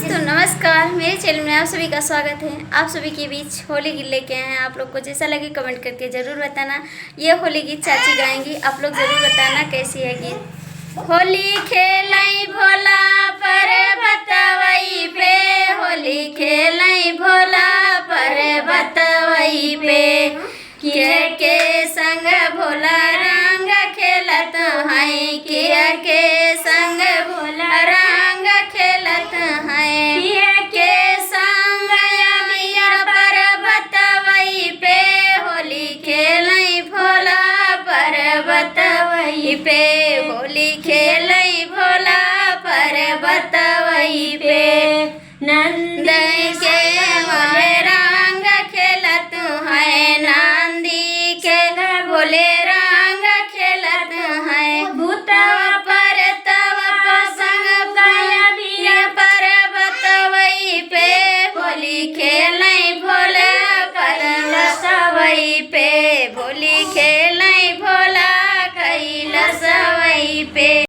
दोस्तों नमस्कार, मेरे चैनल में आप सभी का स्वागत है। आप सभी के बीच होली गीत लेके आए हैं। आप लोग को जैसा लगे कमेंट करके ज़रूर बताना। ये होली गीत चाची गाएंगी, आप लोग ज़रूर बताना कैसी है गीत। होली खेलाई भोला पर्वतवई पे, होली खेलाई भोला पर्वतवई पे, के संग भोला रंग खेलत है, के संग भोला रंग खेलत है, के संग अबिया पर्वतवई पे, होली खेलई भोला पर्वतवई पे, होली खेलई भोला पर्वतवई पे।